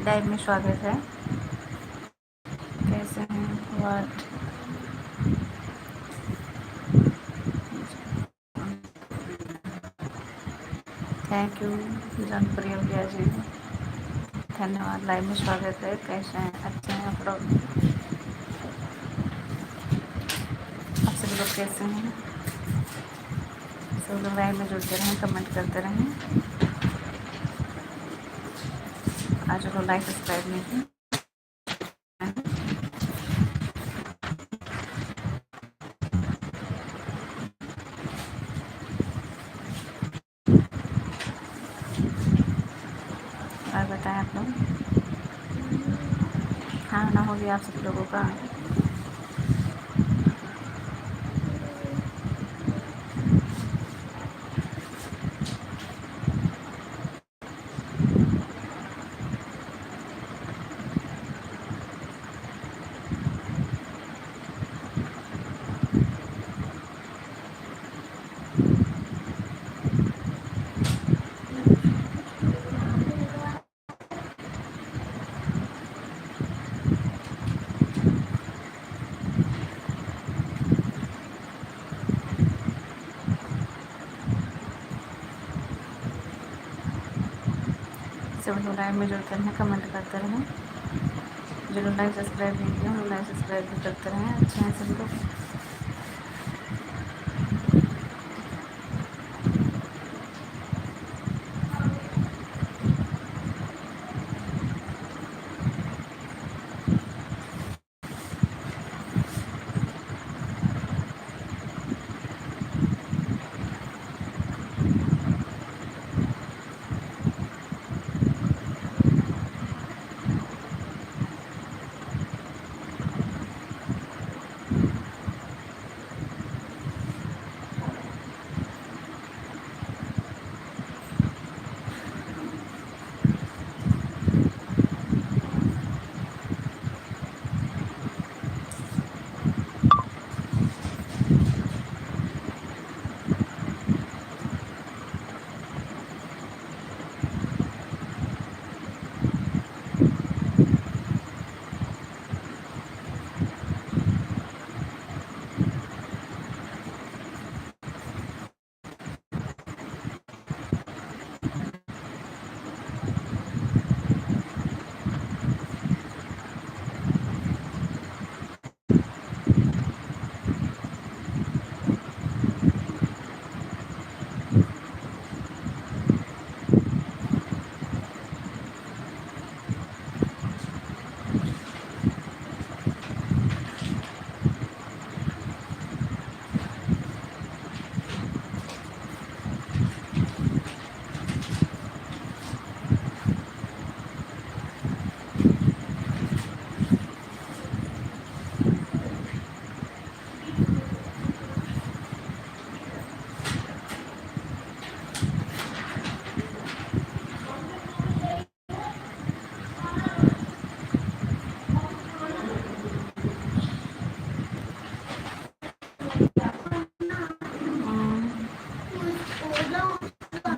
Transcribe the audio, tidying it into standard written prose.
Live में स्वागत है। कैसे हैं? वाट थैंक यू जनप्रिय भैया जी, धन्यवाद। लाइव में स्वागत है। कैसे हैं? अच्छे हैं आप लोग? आप सभी लोग कैसे हैं? सब लोग लाइव में जुड़ते रहें, कमेंट करते रहें। आज लोग लाइक सब्सक्राइब नहीं की। और बताएं आप लोग, खाना हो गया आप सब लोगों का? सब लोग लाइव में जुड़ते रहें, कमेंट करते रहें। जो लोग लाइक सब्सक्राइब नहीं किए, वो लाइक सब्सक्राइब भी करते रहें। अच्छे हैं सब लोग।